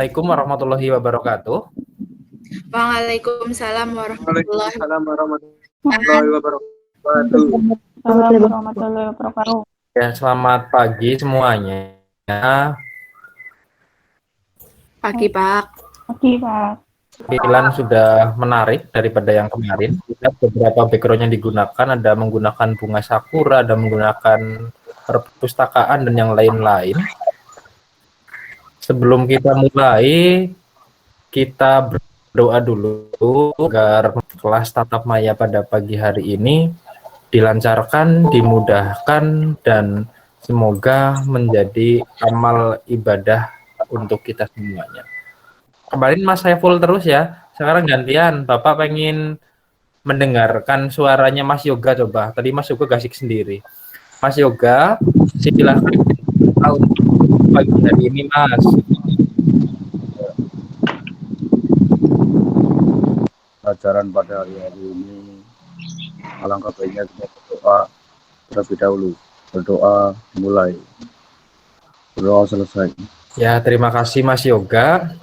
Assalamualaikum warahmatullahi wabarakatuh. Waalaikumsalam warahmatullahi Waalaikumsalam warahmatullahi wabarakatuh. Assalamualaikum warahmatullahi wabarakatuh. Ya, selamat pagi semuanya. Pagi, Pak. Pagi, Pak. Tampilan sudah menarik daripada yang kemarin. Kita beberapa background yang digunakan, ada menggunakan bunga sakura, ada menggunakan perpustakaan dan yang lain-lain. Sebelum kita mulai, kita berdoa dulu agar kelas tatap maya pada pagi hari ini dilancarkan, dimudahkan, dan semoga menjadi amal ibadah untuk kita semuanya. Kemarin Mas Saiful terus ya, sekarang gantian. Bapak pengen mendengarkan suaranya Mas Yoga coba. Tadi Mas Yoga gasik sendiri. Mas Yoga, silakan untuk pagi hari ini, Mas. Pelajaran pada hari ini, alangkah baiknya kita berdoa terlebih dahulu. Berdoa mulai, berdoa selesai. Ya, terima kasih Mas Yoga.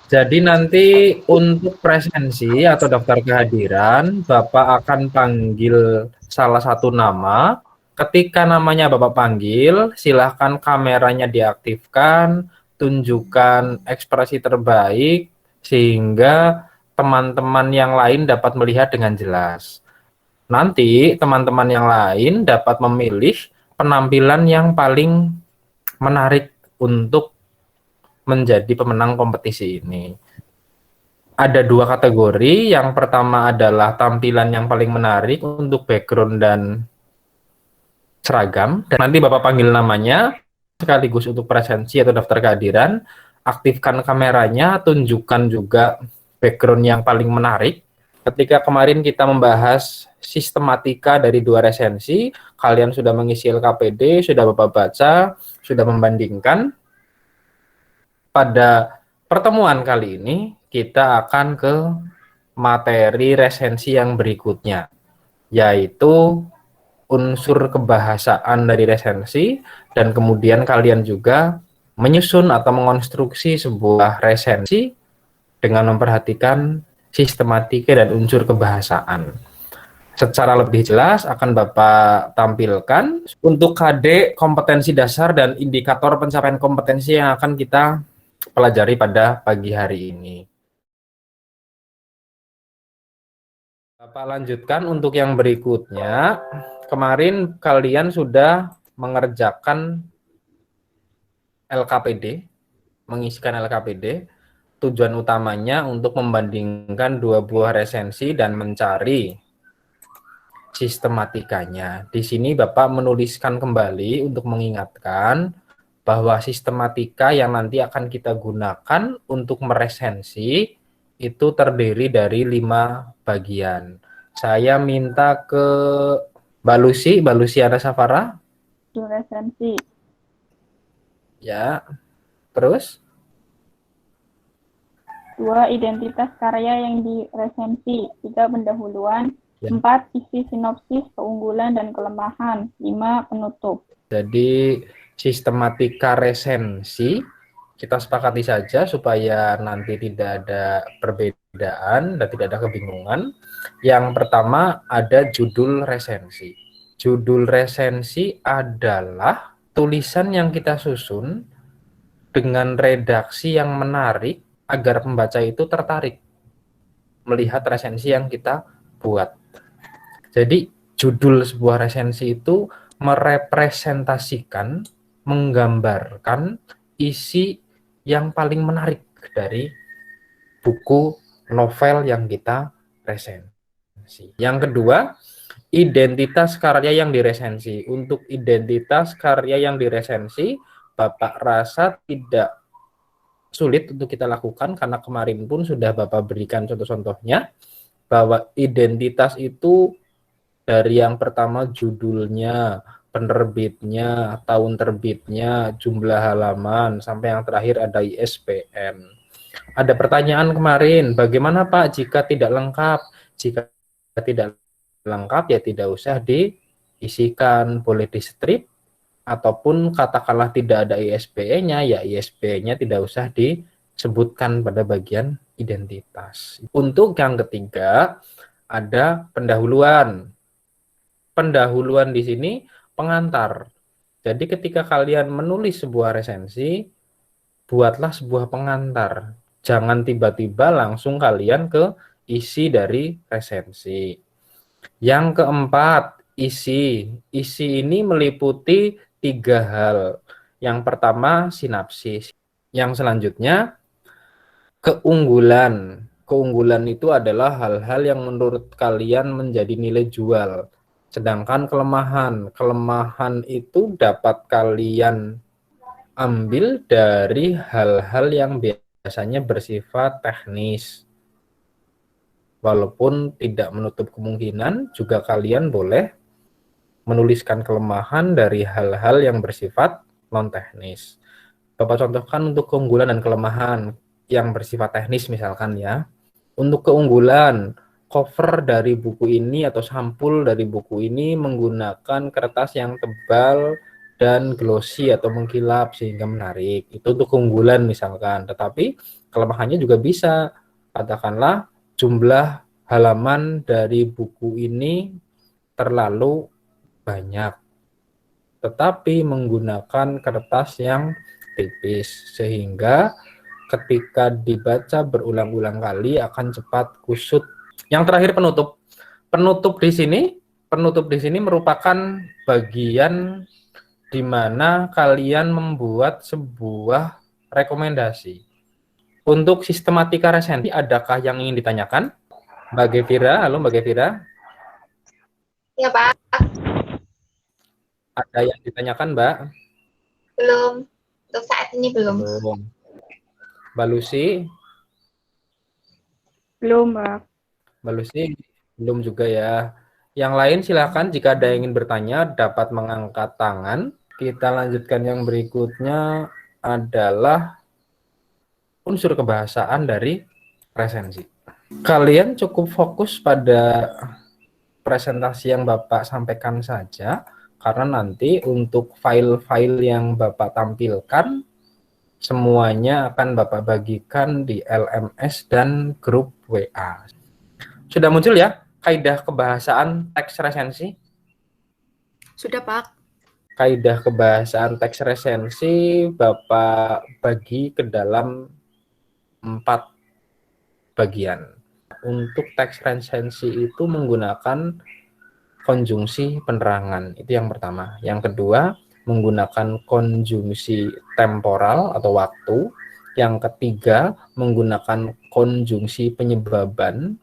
Jadi nanti untuk presensi atau daftar kehadiran, Bapak akan panggil salah satu nama. Ketika namanya Bapak panggil, silahkan kameranya diaktifkan, tunjukkan ekspresi terbaik, sehingga teman-teman yang lain dapat melihat dengan jelas. Nanti teman-teman yang lain dapat memilih penampilan yang paling menarik untuk menjadi pemenang kompetisi ini. Ada dua kategori. Yang pertama adalah tampilan yang paling menarik untuk background dan seragam. Dan nanti Bapak panggil namanya sekaligus untuk presensi atau daftar kehadiran. Aktifkan kameranya, tunjukkan juga background yang paling menarik. Ketika kemarin kita membahas sistematika dari dua resensi, kalian sudah mengisi LKPD, sudah Bapak baca, sudah membandingkan. Pada pertemuan kali ini, kita akan ke materi resensi yang berikutnya, yaitu unsur kebahasaan dari resensi, dan kemudian kalian juga menyusun atau mengonstruksi sebuah resensi dengan memperhatikan sistematika dan unsur kebahasaan. Secara lebih jelas akan Bapak tampilkan untuk KD kompetensi dasar dan indikator pencapaian kompetensi yang akan kita pelajari pada pagi hari ini. Bapak lanjutkan untuk yang berikutnya. Kemarin kalian sudah mengerjakan LKPD, mengisikan LKPD. Tujuan utamanya untuk membandingkan dua buah resensi dan mencari sistematikanya. Di sini Bapak menuliskan kembali untuk mengingatkan bahwa sistematika yang nanti akan kita gunakan untuk meresensi itu terdiri dari 5 bagian. Saya minta ke Mbak Lucy Ana Safara. Resensi. Ya, terus? 2. Identitas karya yang diresensi. 3. Pendahuluan. Ya. 4. Isi sinopsis, keunggulan dan kelemahan. 5. Penutup. Jadi sistematika resensi kita sepakati saja supaya nanti tidak ada perbedaan dan tidak ada kebingungan. Yang pertama ada judul resensi. Judul resensi adalah tulisan yang kita susun dengan redaksi yang menarik agar pembaca itu tertarik melihat resensi yang kita buat. Jadi judul sebuah resensi itu merepresentasikan, menggambarkan isi yang paling menarik dari buku novel yang kita resensi. Yang kedua, identitas karya yang diresensi. Untuk identitas karya yang diresensi, Bapak rasa tidak sulit untuk kita lakukan karena kemarin pun sudah Bapak berikan contoh-contohnya, bahwa identitas itu dari yang pertama judulnya, penerbitnya, tahun terbitnya, jumlah halaman, sampai yang terakhir ada ISBN. Ada pertanyaan kemarin, bagaimana Pak jika tidak lengkap? Jika tidak lengkap ya tidak usah diisikan, boleh di strip ataupun katakanlah tidak ada ISBN-nya, ya ISBN-nya tidak usah disebutkan pada bagian identitas. Untuk yang ketiga, ada pendahuluan. Pendahuluan di sini pengantar. Jadi ketika kalian menulis sebuah resensi, buatlah sebuah pengantar. Jangan tiba-tiba langsung kalian ke isi dari resensi. Yang keempat, isi. Isi ini meliputi 3 hal. Yang pertama, sinapsis. Yang selanjutnya, keunggulan. Keunggulan itu adalah hal-hal yang menurut kalian menjadi nilai jual. Sedangkan kelemahan. Kelemahan itu dapat kalian ambil dari hal-hal yang biasanya bersifat teknis. Walaupun tidak menutup kemungkinan, juga kalian boleh menuliskan kelemahan dari hal-hal yang bersifat non-teknis. Bapak contohkan untuk keunggulan dan kelemahan yang bersifat teknis misalkan ya. Untuk keunggulan, cover dari buku ini atau sampul dari buku ini menggunakan kertas yang tebal dan glossy atau mengkilap sehingga menarik. Itu untuk keunggulan misalkan. Tetapi kelemahannya juga bisa. Katakanlah jumlah halaman dari buku ini terlalu banyak, tetapi menggunakan kertas yang tipis, sehingga ketika dibaca berulang-ulang kali akan cepat kusut. Yang terakhir penutup. Penutup di sini merupakan bagian di mana kalian membuat sebuah rekomendasi. Untuk sistematika resensi, adakah yang ingin ditanyakan? Mbak Gevira, halo Mbak Gevira. Ya, Pak. Ada yang ditanyakan, Mbak? Belum. Untuk saat ini belum. Belum. Mbak Lucy? Belum, Mbak. Mbak Lucy, belum juga ya. Yang lain silakan jika ada yang ingin bertanya dapat mengangkat tangan. Kita lanjutkan yang berikutnya adalah unsur kebahasaan dari resensi. Kalian cukup fokus pada presentasi yang Bapak sampaikan saja, karena nanti untuk file-file yang Bapak tampilkan semuanya akan Bapak bagikan di LMS dan grup WA. Sudah muncul ya kaidah kebahasaan teks resensi? Sudah, Pak. Kaidah kebahasaan teks resensi Bapak bagi ke dalam 4 bagian. Untuk teks resensi itu menggunakan konjungsi penerangan, itu yang pertama. Yang kedua, menggunakan konjungsi temporal atau waktu. Yang ketiga, menggunakan konjungsi penyebaban.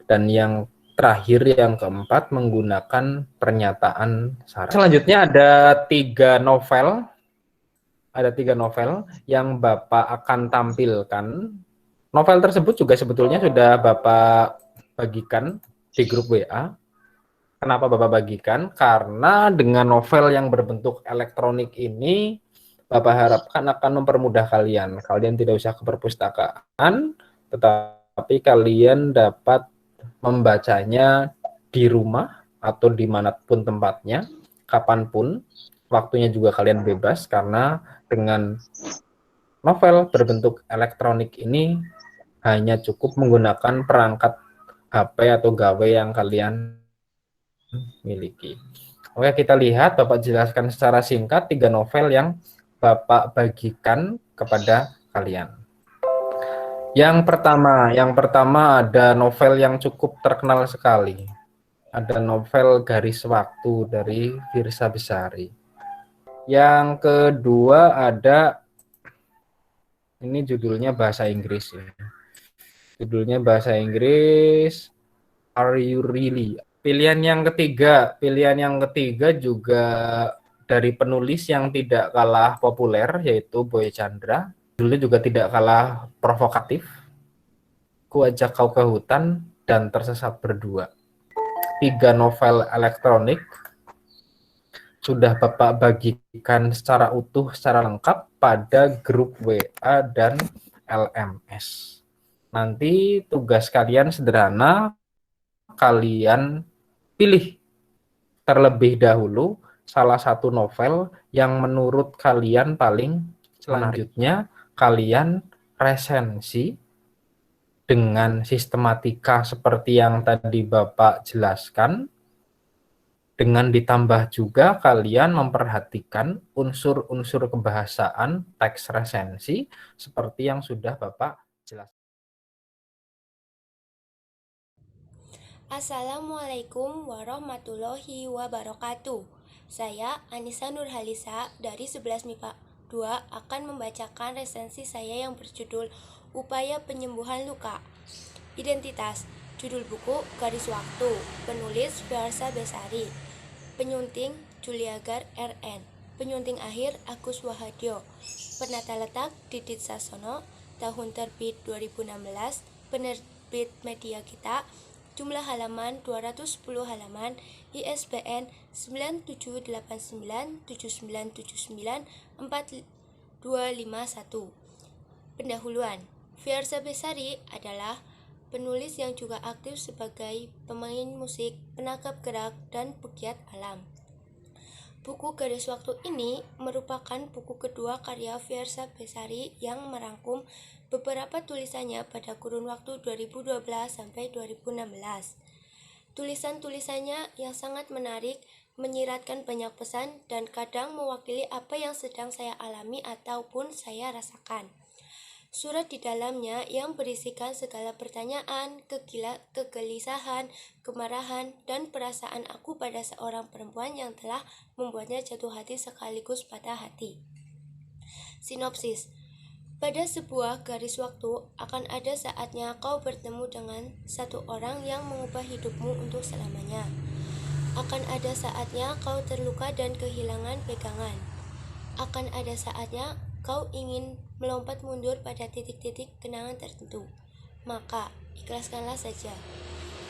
Dan yang terakhir, yang keempat, menggunakan pernyataan syarat. Selanjutnya ada 3 novel. Ada 3 novel yang Bapak akan tampilkan. Novel tersebut juga sebetulnya sudah Bapak bagikan di grup WA. Kenapa Bapak bagikan? Karena dengan novel yang berbentuk elektronik ini, Bapak harapkan akan mempermudah kalian. Kalian tidak usah ke perpustakaan, tetapi kalian dapat membacanya di rumah atau dimanapun tempatnya, kapanpun. Waktunya juga kalian bebas, karena dengan novel berbentuk elektronik ini hanya cukup menggunakan perangkat HP atau gawai yang kalian miliki. Oke, kita lihat Bapak jelaskan secara singkat 3 novel yang Bapak bagikan kepada kalian. Yang pertama ada novel yang cukup terkenal sekali. Ada novel Garis Waktu dari Firsa Besari. Yang kedua ada, ini judulnya bahasa Inggris ya. Judulnya bahasa Inggris, Are You Really? Pilihan yang ketiga juga dari penulis yang tidak kalah populer, yaitu Boy Chandra. Judulnya juga tidak kalah provokatif, Ku Ajak Kau ke Hutan dan Tersesat Berdua. 3 novel elektronik sudah Bapak bagikan secara utuh, secara lengkap pada grup WA dan LMS. Nanti tugas kalian sederhana, kalian pilih terlebih dahulu salah satu novel yang menurut kalian paling selanjutnya kalian resensi dengan sistematika seperti yang tadi Bapak jelaskan, dengan ditambah juga kalian memperhatikan unsur-unsur kebahasaan teks resensi seperti yang sudah Bapak jelaskan. Assalamualaikum warahmatullahi wabarakatuh. Saya Anissa Nurhalisa dari 11 MIPA 2 akan membacakan resensi saya yang berjudul Upaya Penyembuhan Luka. Identitas, judul buku Garis Waktu, penulis Fiersa Besari, penyunting Juliagar RN, penyunting akhir Agus Wahadyo, penata letak Didit Sasono, tahun terbit 2016, penerbit Media Kita, jumlah halaman 210 halaman, ISBN 978979794251. Pendahuluan, Fiersa Besari adalah penulis yang juga aktif sebagai pemain musik, penangkap gerak, dan pegiat alam. Buku Garis Waktu ini merupakan buku kedua karya Fiersa Besari yang merangkum beberapa tulisannya pada kurun waktu 2012 sampai 2016. Tulisan-tulisannya yang sangat menarik, menyiratkan banyak pesan, dan kadang mewakili apa yang sedang saya alami ataupun saya rasakan. Surat di dalamnya yang berisikan segala pertanyaan, kegelisahan, kemarahan, dan perasaan aku pada seorang perempuan yang telah membuatnya jatuh hati sekaligus patah hati. Sinopsis. Pada sebuah garis waktu, akan ada saatnya kau bertemu dengan satu orang yang mengubah hidupmu untuk selamanya. Akan ada saatnya kau terluka dan kehilangan pegangan. Akan ada saatnya kau ingin melompat mundur pada titik-titik kenangan tertentu. Maka, ikhlaskanlah saja.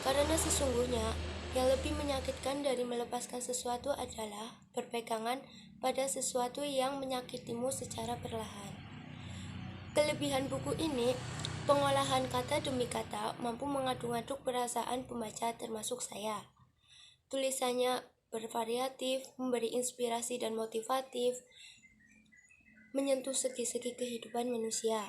Karena sesungguhnya, yang lebih menyakitkan dari melepaskan sesuatu adalah berpegangan pada sesuatu yang menyakitimu secara perlahan. Kelebihan buku ini, pengolahan kata demi kata mampu mengaduk-aduk perasaan pembaca termasuk saya. Tulisannya bervariatif, memberi inspirasi dan motivatif, menyentuh segi-segi kehidupan manusia.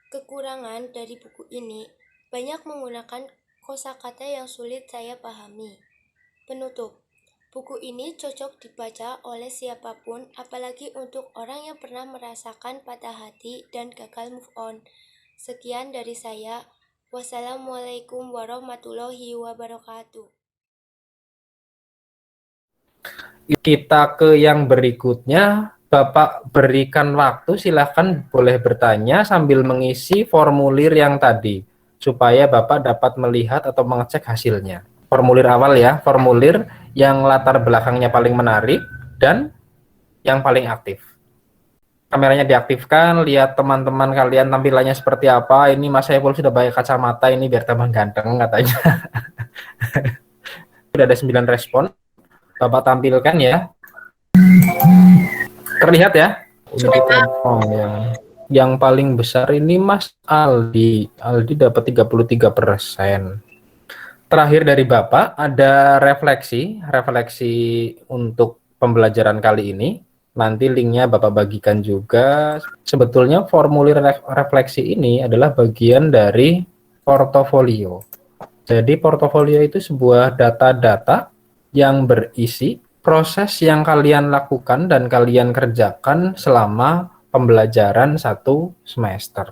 Kekurangan dari buku ini banyak menggunakan kosakata yang sulit saya pahami. Penutup, buku ini cocok dibaca oleh siapapun, apalagi untuk orang yang pernah merasakan patah hati dan gagal move on. Sekian dari saya. Wassalamualaikum warahmatullahi wabarakatuh. Kita ke yang berikutnya. Bapak berikan waktu, silahkan boleh bertanya sambil mengisi formulir yang tadi, supaya Bapak dapat melihat atau mengecek hasilnya. Formulir awal ya, formulir yang latar belakangnya paling menarik dan yang paling aktif. Kameranya diaktifkan, lihat teman-teman kalian tampilannya seperti apa. Ini Mas Saiful sudah pakai kacamata ini biar tambah ganteng katanya. Sudah ada 9 respon. Bapak tampilkan ya. Terlihat ya? Untuk yang paling besar ini Mas Aldi. Aldi dapat 33%. Terakhir dari Bapak ada refleksi untuk pembelajaran kali ini. Nanti linknya Bapak bagikan juga. Sebetulnya formulir refleksi ini adalah bagian dari portofolio. Jadi portofolio itu sebuah data-data yang berisi proses yang kalian lakukan dan kalian kerjakan selama pembelajaran 1 semester.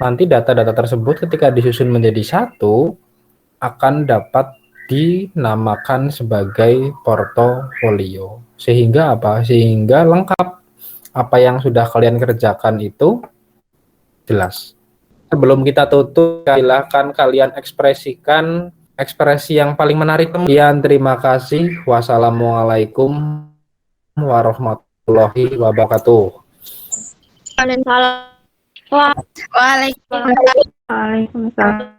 Nanti data-data tersebut ketika disusun menjadi satu akan dapat dinamakan sebagai portofolio. Sehingga apa? Sehingga lengkap apa yang sudah kalian kerjakan itu jelas. Sebelum kita tutup, silakan kalian ekspresikan ekspresi yang paling menarik. Sekian, terima kasih. Wassalamualaikum warahmatullahi wabarakatuh. Waalaikumsalam. Waalaikumsalam.